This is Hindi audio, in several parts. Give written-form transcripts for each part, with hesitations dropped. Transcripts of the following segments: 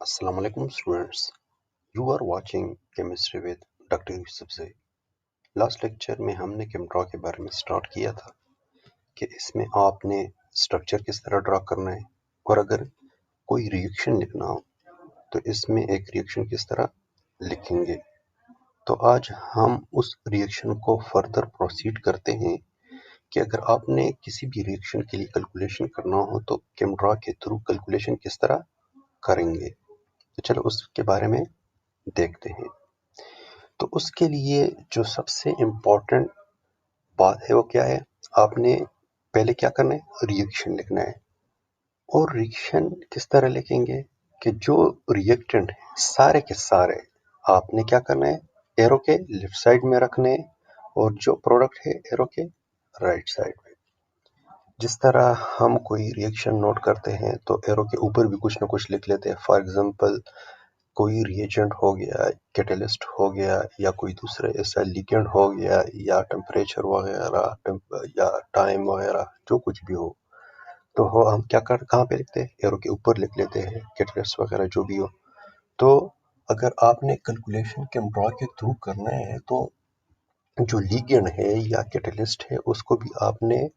Assalamu alaikum students. You are watching Chemistry with Dr. Yusuf Zai. Last lecture में हमने केमड्रा के बारे में स्टार्ट किया था कि इसमें आपने स्ट्रक्चर किस तरह ड्रा करना है और अगर कोई रिएक्शन लिखना हो तो इसमें एक रिएक्शन किस तरह लिखेंगे। तो आज हम उस रिएक्शन को फर्दर प्रोसीड करते हैं कि अगर आपने किसी भी रिएक्शन के लिए कैलकुलेशन करना हो तो केमड्रा के थ्रू कैलकुलेशन किस तरह करेंगे। तो चलो उसके बारे में देखते हैं। तो उसके लिए जो सबसे इम्पोर्टेंट बात है वो क्या है, आपने पहले क्या करना है, रिएक्शन लिखना है। और रिएक्शन किस तरह लिखेंगे कि जो रिएक्टेंट है सारे के सारे आपने क्या करना है, एरो के लेफ्ट साइड में रखने हैं और जो प्रोडक्ट है एरो के राइट साइड में। जिस तरह हम कोई रिएक्शन नोट करते हैं तो एरो के ऊपर भी कुछ ना कुछ लिख लेते हैं। फॉर एग्जांपल कोई रिएजेंट हो गया, कैटलिस्ट हो गया या कोई दूसरा ऐसा लिगेंड हो गया या टेम्परेचर वगैरह या टाइम वगैरह जो कुछ भी हो, तो हो हम क्या कर कहाँ पे लिखते हैं, एरो के ऊपर लिख लेते हैं, कैटलिस्ट वगैरह जो भी हो। तो अगर आपने कैलकुलेशन केमड्रा के थ्रू करना है तो जो लिगेंड है या कैटलिस्ट है उसको भी आपने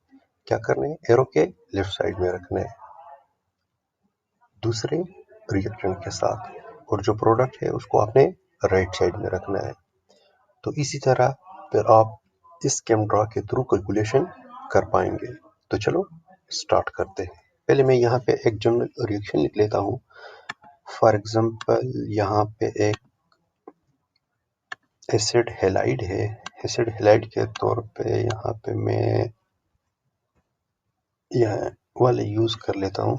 क्या करना है, एरो के लेफ्ट साइड में रखना है दूसरे रिएक्टेंट के साथ, और जो प्रोडक्ट है उसको आपने राइट साइड में रखना है। तो इसी तरह फिर आप इस केमड्रा के थ्रू कैलकुलेशन कर पाएंगे। तो चलो स्टार्ट करते हैं। पहले मैं यहाँ पे एक जनरल रिएक्शन लिख लेता हूँ। फॉर एग्जांपल यहाँ पे एक एसिड हैलाइड है। एसिड हैलाइड के तौर पे यहाँ पे मैं यह वाले यूज कर लेता हूँ।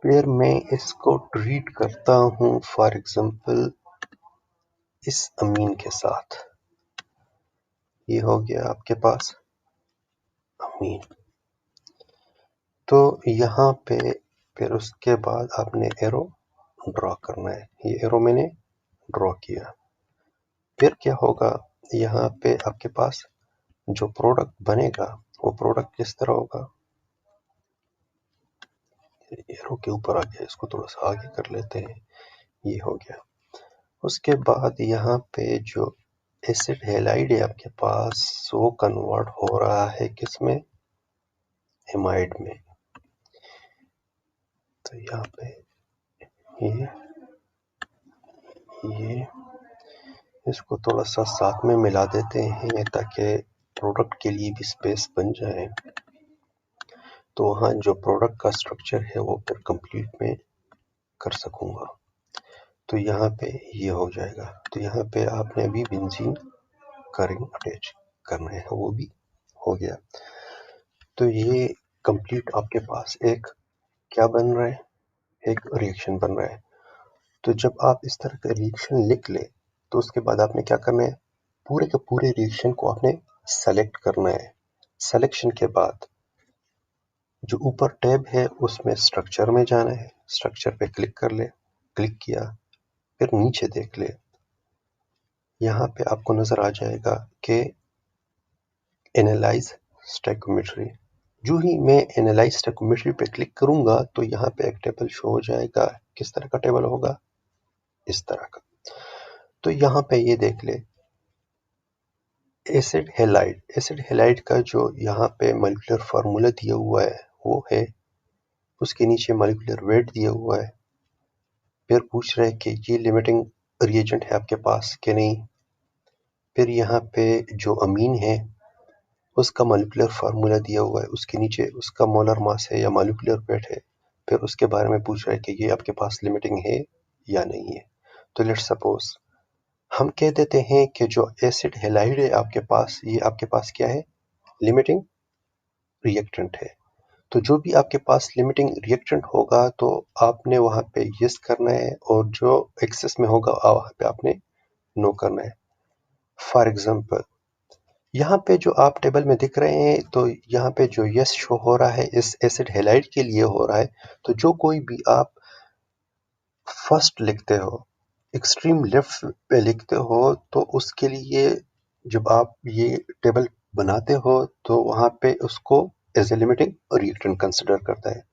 फिर मैं इसको ट्रीट करता हूँ फॉर एग्जांपल इस अमीन के साथ। ये हो गया आपके पास अमीन। तो यहाँ पे फिर उसके बाद आपने एरो ड्रॉ करना है। ये एरो मैंने ड्रॉ किया। फिर क्या होगा, यहाँ पे आपके पास जो प्रोडक्ट बनेगा वो प्रोडक्ट किस तरह होगा, एरो के ऊपर आ गया, इसको थोड़ा सा आगे कर लेते हैं। ये हो गया। उसके बाद यहाँ पे जो एसिड हैलाइड है आपके पास वो कन्वर्ट हो रहा है किसमें, एमाइड में। तो यहाँ पे ये इसको थोड़ा सा साथ में मिला देते हैं ताकि प्रोडक्ट के लिए भी स्पेस बन जाए। तो वहाँ जो प्रोडक्ट का स्ट्रक्चर है वो फिर कंप्लीट में कर सकूँगा। तो यहाँ पे ये हो जाएगा। तो यहाँ पे आपने अभी बेंजीन का रिंग अटैच करना है, वो भी हो गया। तो ये कंप्लीट आपके पास एक क्या बन रहा है, एक रिएक्शन बन रहा है। तो जब आप इस तरह का रिएक्शन लिख ले तो उसके बाद आपने क्या करना है, पूरे के पूरे रिएक्शन को आपने सेलेक्ट करना है। सिलेक्शन के बाद जो ऊपर टैब है उसमें स्ट्रक्चर में जाना है, स्ट्रक्चर पे क्लिक कर ले, क्लिक किया, फिर नीचे देख ले, यहाँ पे आपको नजर आ जाएगा कि एनालाइज स्टोइकियोमेट्री। जो ही मैं एनालाइज स्टोइकियोमेट्री पे क्लिक करूंगा तो यहाँ पे एक टेबल शो हो जाएगा। किस तरह का टेबल होगा, इस तरह का। तो यहाँ पे ये देख ले, एसिड हैलाइड का जो यहाँ पे मॉलिक्यूलर फार्मूला दिया हुआ है वो है, उसके नीचे मॉलिक्यूलर वेट दिया हुआ है। फिर पूछ रहे हैं कि ये लिमिटिंग रिएजेंट है आपके पास कि नहीं। फिर यहाँ पे जो अमीन है उसका मॉलिक्यूलर फार्मूला दिया हुआ है, उसके नीचे उसका मोलर मास है या मॉलिक्यूलर वेट है। फिर उसके बारे में पूछ रहा है कि ये आपके पास लिमिटिंग है या नहीं है। तो लेट्स सपोज हम कह देते हैं कि जो एसिड हैलाइड है आपके पास, ये आपके पास क्या है, लिमिटिंग रिएक्टेंट है। तो जो भी आपके पास लिमिटिंग रिएक्टेंट होगा तो आपने वहाँ पे यस करना है, और जो एक्सेस में होगा वहाँ पे आपने नो करना है। फॉर एग्जांपल यहाँ पे जो आप टेबल में दिख रहे हैं, तो यहाँ पे जो यस शो हो रहा है इस एसिड हैलाइड के लिए हो रहा है। तो जो कोई भी आप फर्स्ट लिखते हो, एक्सट्रीम लेफ्ट पे लिखते हो, तो उसके लिए जब आप ये टेबल बनाते हो तो वहाँ पे उसको as a limiting reactant consider करता है।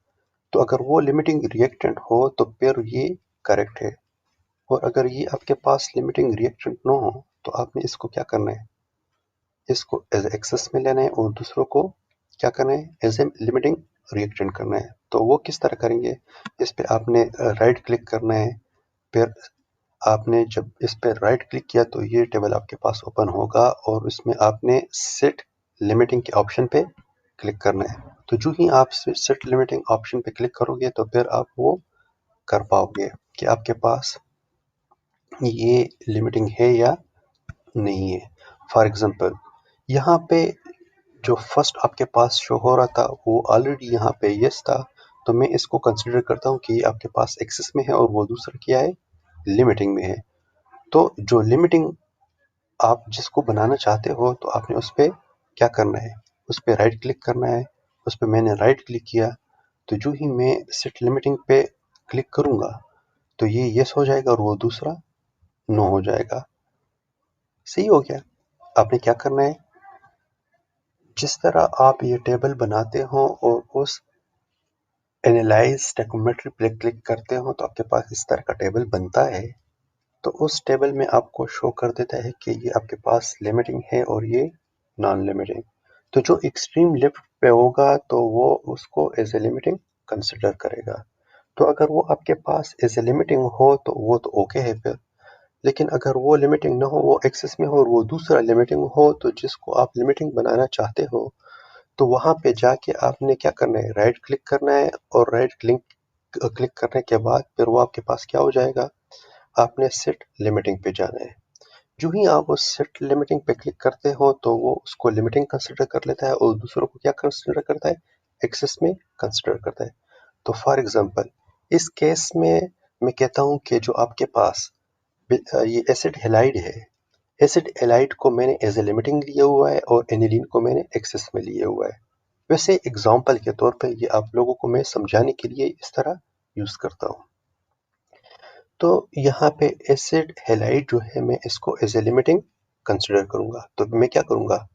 तो अगर वो लिमिटिंग रिएक्टेंट हो तो फिर ये करेक्ट है, और अगर ये आपके पास लिमिटिंग रिएक्टेंट ना हो तो आपने इसको क्या करना है, इसको एज एक्सेस में लेना है और दूसरों को क्या करना है, एज ए लिमिटिंग रिएक्टेंट करना है। तो वो किस तरह करेंगे, इस पे आपने राइट क्लिक करना है। फिर आपने जब इस पे राइट क्लिक किया तो ये टेबल आपके पास ओपन होगा और इसमें आपने सेट लिमिटिंग के ऑप्शन पे क्लिक करना है। तो जो ही आप सेट लिमिटिंग ऑप्शन पे क्लिक करोगे तो फिर आप वो कर पाओगे कि आपके पास ये लिमिटिंग है या नहीं है। फॉर एग्जांपल यहाँ पे जो फर्स्ट आपके पास शो हो रहा था वो ऑलरेडी यहाँ पे यस था, तो मैं इसको कंसिडर करता हूँ कि ये आपके पास एक्सेस में है और वो दूसरा क्या है, लिमिटिंग में है। तो जो लिमिटिंग आप जिसको बनाना चाहते हो तो आपने उस पे क्या करना है, उस पे राइट क्लिक करना है। उस पे मैंने राइट क्लिक किया तो जो ही मैं सेट लिमिटिंग पे क्लिक करूंगा तो ये यस हो जाएगा और वो दूसरा नो हो जाएगा। सही हो गया। आपने क्या करना है, जिस तरह आप ये टेबल बनाते हो और उस एनालाइज स्टैकोमेट्री पे क्लिक करते हो तो आपके पास इस तरह का टेबल बनता है। तो उस टेबल में आपको शो कर देता है कि ये आपके पास लिमिटिंग है और ये नॉन लिमिटिंग। तो जो एक्सट्रीम लेफ्ट पे होगा तो वो उसको एज ए लिमिटिंग कंसिडर करेगा। तो अगर वो आपके पास एज ए लिमिटिंग हो तो वो तो ओके है फिर। लेकिन अगर वो लिमिटिंग ना हो, वो एक्सेस में हो और वो दूसरा लिमिटिंग हो, तो जिसको आप लिमिटिंग बनाना चाहते हो तो वहां पे जाके आपने क्या करना है, राइट क्लिक करना है और राइट क्लिक क्लिक करने के बाद फिर वो आपके पास क्या हो जाएगा, आपने सेट लिमिटिंग पे जाना है। जो ही आप उस सेट लिमिटिंग पे क्लिक करते हो तो वो उसको लिमिटिंग कंसिडर कर लेता है और दूसरों को क्या कंसिडर करता है, एक्सेस में कंसिडर करता है। तो फॉर एग्जांपल इस केस में मैं कहता हूँ कि जो आपके पास ये एसिड हेलाइड है, एसिड हेलाइड को मैंने एज ए लिमिटिंग लिया हुआ है और एनिलीन को मैंने एक्सेस में लिया हुआ है। वैसे एग्जाम्पल के तौर पे ये आप लोगों को मैं समझाने के लिए इस तरह यूज करता हूँ। तो यहाँ पे एसिड हैलाइड जो है मैं इसको एज ए लिमिटिंग कंसिडर करूंगा। तो मैं क्या करूंगा,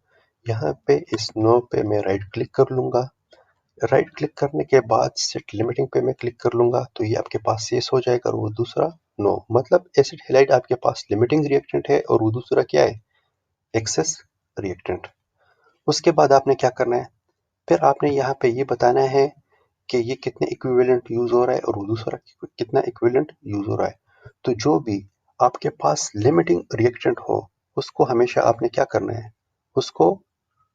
यहाँ पे इस नो पे मैं राइट क्लिक कर लूंगा। राइट क्लिक करने के बाद सेट लिमिटिंग पे मैं क्लिक कर लूंगा तो ये आपके पास येस हो जाएगा और वो दूसरा नो। मतलब एसिड हैलाइड आपके पास लिमिटिंग रिएक्टेंट है और वो दूसरा क्या है, एक्सेस रिएक्टेंट। उसके बाद आपने क्या करना है, फिर आपने यहाँ पे ये बताना है कि ये कितने इक्विवेलेंट यूज हो रहा है और वो दूसरा कितना इक्विवेलेंट यूज हो रहा है। तो जो भी आपके पास लिमिटिंग रिएक्टेंट हो उसको हमेशा आपने क्या करना है, उसको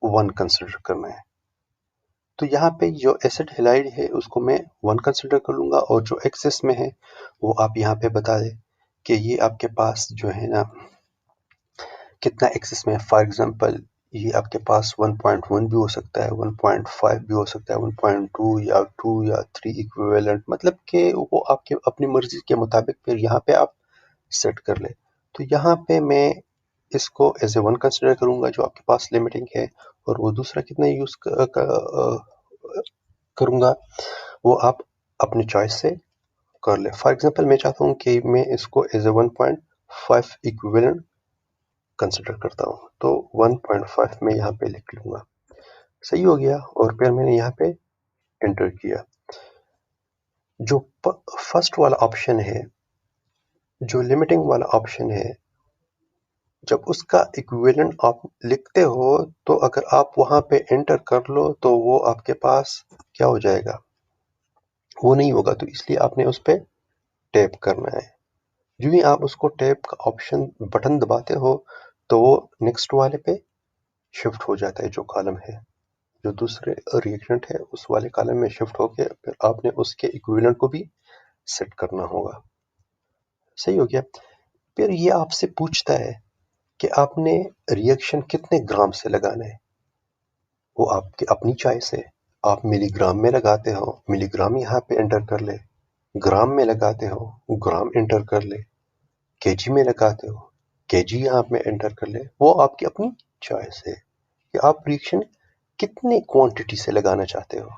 वन कंसिडर करना है। तो यहाँ पे जो एसिड हैलाइड है उसको मैं वन कंसिडर कर लूंगा और जो एक्सेस में है वो आप यहाँ पे बता दें कि ये आपके पास जो है ना कितना एक्सेस में है। फॉर एग्जांपल ये आपके पास 1.1 भी हो सकता है, 1.5 भी हो सकता है, 1.2 या 2 या 3 इक्विवेलेंट, मतलब कि वो आपके अपनी मर्जी के मुताबिक फिर यहाँ पे आप सेट कर ले। तो यहाँ पे मैं इसको एज ए वन कंसिडर करूंगा जो आपके पास लिमिटिंग है, और वो दूसरा कितना यूज करूंगा वो आप अपने चॉइस से कर ले। फॉर एग्जांपल मैं चाहता हूँ कि मैं इसको एज ए 1.5 इक्विवेलेंट कंसिडर करता हूँ तो 1.5 में यहाँ पे लिख लूंगा। सही हो गया और फिर मैंने यहाँ पे एंटर किया। जो फर्स्ट वाला ऑप्शन है, जो लिमिटिंग वाला ऑप्शन है, जब उसका इक्विवेलेंट आप लिखते हो तो अगर आप वहां पे एंटर कर लो तो वो आपके पास क्या हो जाएगा, वो नहीं होगा। तो इसलिए आपने उस पे टैप करना है। जो ही आप उसको टैप का ऑप्शन बटन दबाते हो तो वो नेक्स्ट वाले पे शिफ्ट हो जाता है, जो कॉलम है, जो दूसरे रिएक्टेंट है उस वाले कॉलम में शिफ्ट होके फिर आपने उसके इक्विवेलेंट को भी सेट करना होगा। सही हो गया। फिर ये आपसे पूछता है कि आपने रिएक्शन कितने ग्राम से लगाना है, वो आपकी अपनी चॉइस है। आप मिलीग्राम में लगाते हो, मिलीग्राम यहाँ पे एंटर कर ले। ग्राम में लगाते हो, ग्राम एंटर कर ले। केजी में लगाते हो, केजी यहाँ पे एंटर कर ले। वो आपकी अपनी चॉइस है कि आप रिएक्शन कितने क्वांटिटी से लगाना चाहते हो।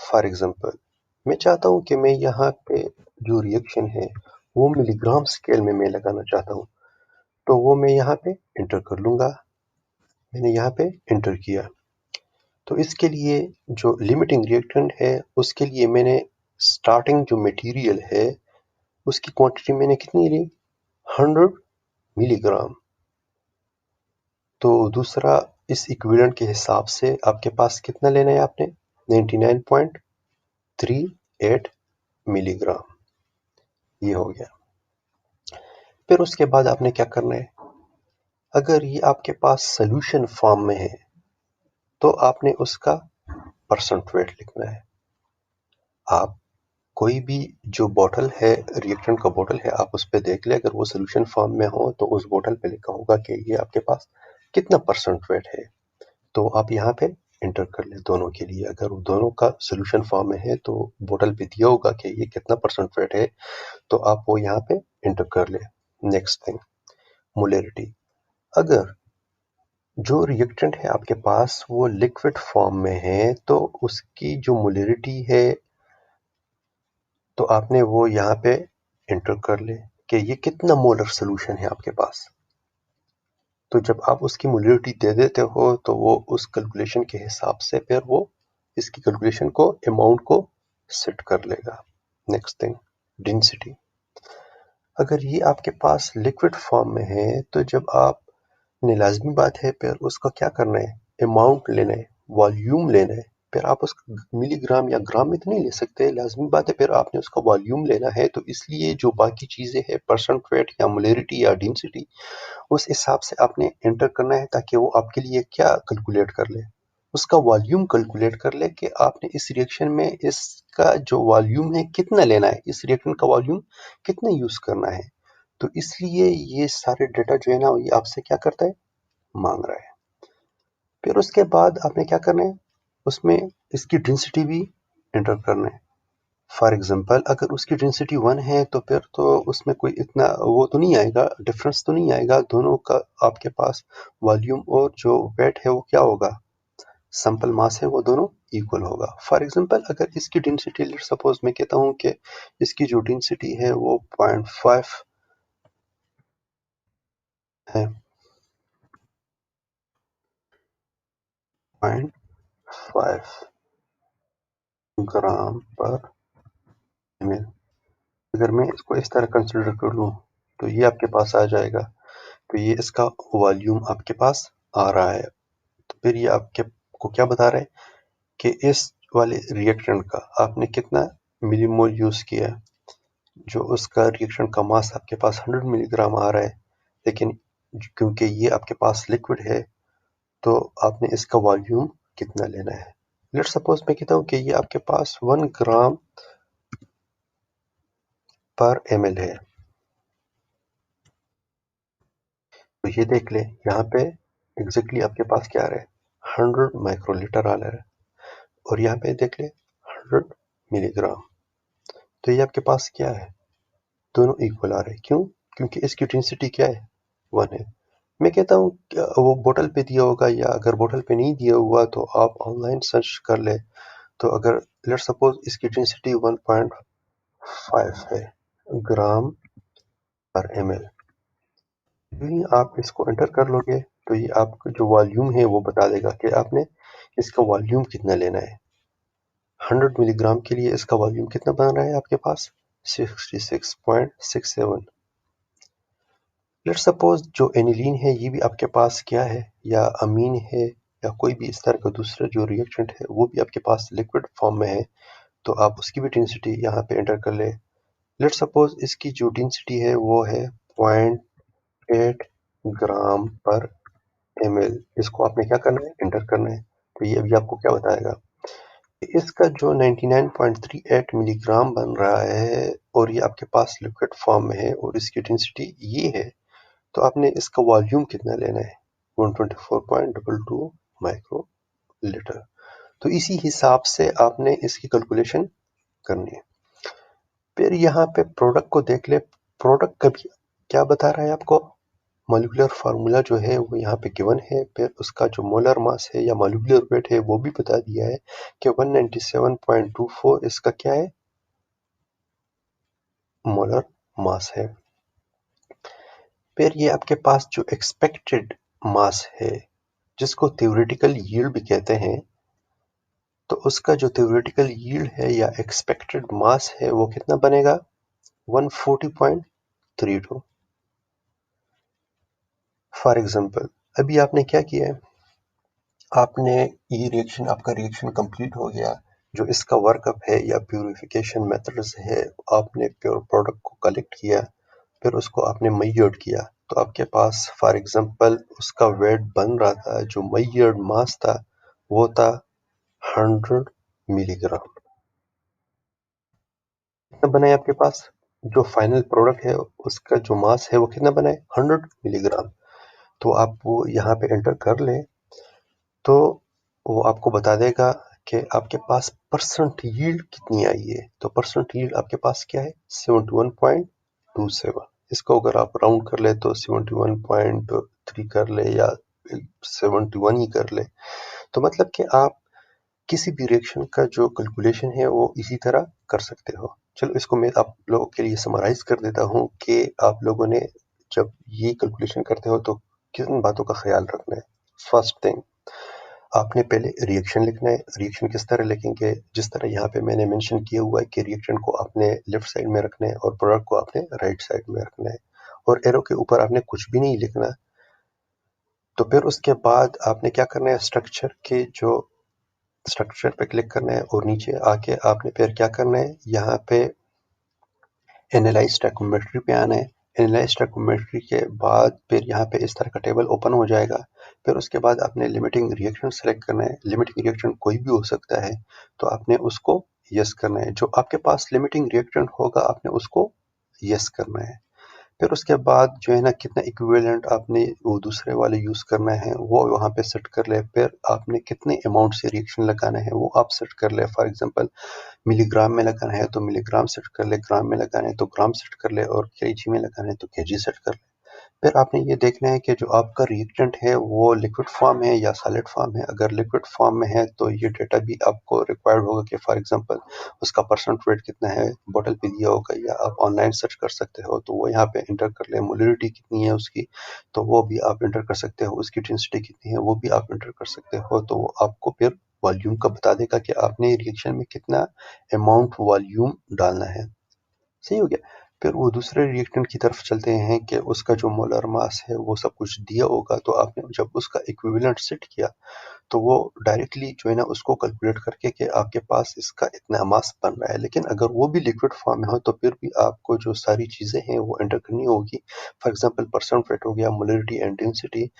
फॉर एग्जांपल मैं चाहता हूँ कि मैं यहाँ पे जो रिएक्शन है वो मिलीग्राम स्केल में मैं लगाना चाहता हूँ, तो वो मैं यहाँ पे एंटर कर लूंगा। मैंने यहाँ पे एंटर किया। तो इसके लिए जो लिमिटिंग रिएक्टेंट है उसके लिए मैंने स्टार्टिंग जो मटेरियल है उसकी क्वांटिटी मैंने कितनी ली? 100 मिलीग्राम। तो दूसरा इस इक्विवेलेंट के हिसाब से आपके पास कितना लेना है आपने? 99.38 मिलीग्राम। ये हो गया। फिर उसके बाद आपने क्या करना है? अगर ये आपके पास सोल्यूशन फॉर्म में है तो आपने उसका परसेंट वेट लिखना है। आप कोई भी जो बॉटल है, रिएक्टेंट का बॉटल है, आप उस पे देख ले, अगर वो सोल्यूशन फॉर्म में हो तो उस बॉटल पे लिखा होगा कि ये आपके पास कितना परसेंट वेट है। तो आप यहाँ पे एंटर कर ले दोनों के लिए। अगर दोनों का सोल्यूशन फॉर्म में है तो बॉटल पे दिया होगा कि ये कितना परसेंट वेट है, तो आप वो यहाँ पे एंटर कर ले। Next thing, molarity. अगर जो रिएक्टेंट है आपके पास वो लिक्विड फॉर्म में है तो उसकी जो मोलरिटी है तो आपने वो यहाँ पे एंटर कर ले कि ये कितना मोलर सोल्यूशन है आपके पास। तो जब आप उसकी मोलरिटी दे देते हो तो वो उस कैलकुलेशन के हिसाब से फिर वो इसकी कैलकुलेशन को, अमाउंट को सेट कर लेगा। Next thing, density. अगर ये आपके पास लिक्विड फॉर्म में है तो जब आपने, लाजमी बात है फिर उसका क्या करना है, अमाउंट लेना है, वॉल्यूम लेना है। फिर आप उसका मिलीग्राम या ग्राम में तो नहीं ले सकते, लाजमी बात है फिर आपने उसका वॉल्यूम लेना है। तो इसलिए जो बाकी चीज़ें हैं, परसेंट वेट या मोलरिटी या डेंसिटी, उस हिसाब से आपने एंटर करना है ताकि वो आपके लिए क्या कैलकुलेट कर ले, उसका वॉल्यूम कैलकुलेट कर ले कि आपने इस रिएक्शन में इसका जो वॉल्यूम है कितना लेना है, इस रिएक्शन का वॉल्यूम कितना यूज करना है। तो इसलिए ये सारे डेटा जो है ना, ये आपसे क्या करता है, मांग रहा है। फिर उसके बाद आपने क्या करना है, उसमें इसकी डेंसिटी भी एंटर करना है। फॉर एग्जांपल अगर उसकी डेंसिटी 1 है तो फिर तो उसमें कोई इतना वो तो नहीं आएगा, डिफरेंस तो नहीं आएगा दोनों का। आपके पास वॉल्यूम और जो वेट है वो क्या होगा, सैंपल मास है, वो दोनों इक्वल होगा। फॉर एग्जांपल अगर इसकी डेंसिटी, लेट सपोज मैं कहता हूँ कि इसकी जो डेंसिटी है वो 0.5 है, 0.5 ग्राम पर ml। अगर मैं इसको इस तरह कंसिडर कर लूँ तो ये आपके पास आ जाएगा। तो ये इसका वॉल्यूम आपके पास आ रहा है। तो फिर ये आपके को क्या बता रहा है कि इस वाले रिएक्टेंट का आपने कितना मिलीमोल यूज किया। जो उसका रिएक्शन का मास आपके पास 100 मिलीग्राम आ रहा है, लेकिन क्योंकि ये आपके पास लिक्विड है तो आपने इसका वॉल्यूम कितना लेना है। लेट सपोज मैं कहता हूँ कि ये आपके पास 1 ग्राम पर ml है। तो ये देख ले यहाँ पे एग्जैक्टली आपके पास क्या आ रहा है, 100 माइक्रोलीटर आ रहा है। और यहाँ पे देख ले 100 मिलीग्राम। तो ये आपके पास क्या है, दोनों इक्वल आ रहे हैं। क्यों? क्योंकि इसकी डेंसिटी क्या है, 1 है। मैं कहता हूँ वो बोतल पे दिया होगा, या अगर बोतल पे नहीं दिया हुआ तो आप ऑनलाइन सर्च कर ले। तो अगर लेट सपोज इसकी डेंसिटी 1.5 है ग्राम पर ml, यदि आप इसको एंटर कर लोगे तो ये आपका जो वॉल्यूम है वो बता देगा कि आपने इसका वॉल्यूम कितना लेना है। 100 मिलीग्राम के लिए इसका वॉल्यूम कितना बन रहा है आपके पास, 66.67। लेट सपोज जो एनिलीन है ये भी आपके पास क्या है, या अमीन है, या कोई भी इस तरह का दूसरा जो रिएक्टेंट है वो भी आपके पास लिक्विड फॉर्म में है। तो आप उसकी भी डेंसिटी यहाँ पे एंटर कर ले। लेट सपोज इसकी जो डेंसिटी है वो है 0.8 ग्राम पर ml। इसको आपने क्या करना है, एंटर करना है। तो ये अभी आपको क्या बताएगा, इसका जो 99.38 मिलीग्राम बन रहा है और ये आपके पास लिक्विड फॉर्म में है और इसकी डेंसिटी ये है, तो आपने इसका वॉल्यूम कितना लेना है, 124.22 माइक्रो लीटर। तो इसी हिसाब से आपने इसकी कैलकुलेशन करनी है। फिर यहाँ पे प्रोडक्ट को देख ले। प्रोडक्ट का भी क्या बता रहा है आपको, मॉलिक्यूलर फार्मूला जो है वो यहाँ पे गिवन है। फिर उसका जो मोलर मास है या मॉलिक्यूलर वेट है वो भी बता दिया है कि 197.24 इसका क्या है, मोलर मास है। फिर ये आपके पास जो एक्सपेक्टेड मास है, जिसको थ्योरेटिकल यील्ड भी कहते हैं, तो उसका जो थ्योरेटिकल यील्ड है या एक्सपेक्टेड मास है वो कितना बनेगा 140.32। फॉर एग्जांपल अभी आपने क्या किया है, आपने ये रिएक्शन, आपका रिएक्शन कंप्लीट हो गया, जो इसका वर्कअप है या प्यूरिफिकेशन मेथड्स है, आपने प्योर प्रोडक्ट को कलेक्ट किया, फिर उसको आपने मेजर्ड किया, तो आपके पास फॉर एग्जांपल उसका वेट बन रहा था, जो मेजर्ड मास था वो था 100 मिलीग्राम। कितना बना है आपके पास, जो फाइनल प्रोडक्ट है उसका जो मास है वो कितना बना है 100 मिलीग्राम। तो आप वो यहाँ पे एंटर कर लें तो वो आपको बता देगा कि आपके पास परसेंट यील्ड कितनी आई है। तो परसेंट यील्ड आपके पास क्या है 71.27। इसको अगर आप राउंड कर ले तो 71.3 कर ले या 71 ही कर ले। तो मतलब कि आप किसी भी रिएक्शन का जो कैलकुलेशन है वो इसी तरह कर सकते हो। चलो इसको मैं आप लोगों के लिए समराइज कर देता हूँ कि आप लोगों ने जब ये कैलकुलेशन करते हो तो किन बातों का ख्याल रखना है। फर्स्ट थिंग, आपने पहले रिएक्शन लिखना है। रिएक्शन किस तरह लिखेंगे, जिस तरह यहाँ पे मैंने मेंशन किया हुआ है कि रिएक्शन को आपने लेफ्ट साइड में रखना है और प्रोडक्ट को आपने राइट साइड में रखना है, और एरो के ऊपर आपने कुछ भी नहीं लिखना। तो फिर उसके बाद आपने क्या करना है, स्ट्रक्चर के जो स्ट्रक्चर पे क्लिक करना है और नीचे आके आपने फिर क्या करना है, यहाँ पे एनालाइज स्टोइकोमेट्री पे आना है। एनालाइज स्टोइकोमेट्री के बाद फिर यहाँ पे इस तरह का टेबल ओपन हो जाएगा। फिर उसके बाद आपने लिमिटिंग रिएक्शन सेलेक्ट करना है। लिमिटिंग रिएक्शन कोई भी हो सकता है, तो आपने उसको यस करना है। जो आपके पास लिमिटिंग रिएक्शन होगा आपने उसको यस करना है। फिर उसके बाद जो है ना, कितना इक्विवेलेंट आपने वो दूसरे वाले यूज़ करना है वो वहाँ पे सेट कर ले। फिर आपने कितने अमाउंट से रिएक्शन लगाना है वो आप सेट कर ले। फॉर एग्जांपल मिलीग्राम में लगाना है तो मिलीग्राम सेट कर ले, ग्राम में लगाना है तो ग्राम सेट कर ले, और केजी में लगाना है तो केजी सेट कर ले। फिर आपने ये देखना है कि जो आपका रिएक्टेंट है वो लिक्विड फॉर्म है या सॉलिड फॉर्म है। अगर लिक्विड फॉर्म में है तो ये डेटा भी आपको रिक्वायर्ड होगा कि फॉर एग्जांपल उसका परसेंट वेट कितना है, बॉटल पे दिया होगा या आप ऑनलाइन सर्च कर सकते हो तो वो यहाँ पे इंटर कर ले। मोलिडिटी कितनी है उसकी तो वो भी आप इंटर कर सकते हो। उसकी डेंसिटी कितनी है वो भी आप इंटर कर सकते हो। तो वो आपको फिर वॉल्यूम का बता देगा कि आपने रिएक्शन में कितना अमाउंट वॉल्यूम डालना है। सही हो गया। फिर वो दूसरे रिएक्टेंट की तरफ चलते हैं कि उसका जो मोलर मास है वो सब कुछ दिया होगा, तो आपने जब उसका इक्विवेलेंट सेट किया तो वो डायरेक्टली जो है ना उसको कैलकुलेट करके कि आपके पास इसका इतना मास बन रहा है। लेकिन अगर वो भी लिक्विड फॉर्म में हो तो फिर भी आपको जो सारी चीज़ें हैं वो एंटर करनी होगी। फॉर एग्जांपल परसेंट वेट हो गया, मोलरिटी एंड डेंसिटी।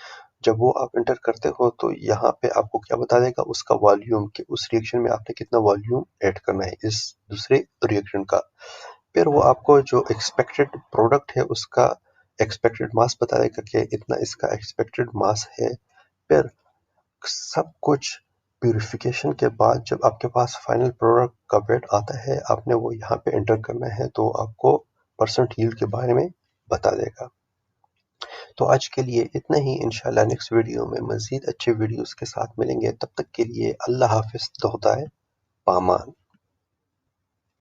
जब वो आप एंटर करते हो तो यहाँ पे आपको क्या बता देगा उसका वॉल्यूम, कि उस रिएक्शन में आपने कितना वॉल्यूम ऐड करना है इस दूसरे रिएक्शन का। फिर वो आपको जो एक्सपेक्टेड प्रोडक्ट है उसका एक्सपेक्टेड मास बता देगा कि इतना इसका एक्सपेक्टेड मास है। फिर सब कुछ प्यूरिफिकेशन के बाद जब आपके पास फाइनल प्रोडक्ट का वेट आता है आपने वो यहाँ पे एंटर करना है, तो आपको परसेंट यील्ड के बारे में बता देगा। तो आज के लिए इतना ही। इंशाल्लाह नेक्स्ट वीडियो में मजीद अच्छे वीडियोस के साथ मिलेंगे। तब तक के लिए अल्लाह हाफिज, दोहताए पामान।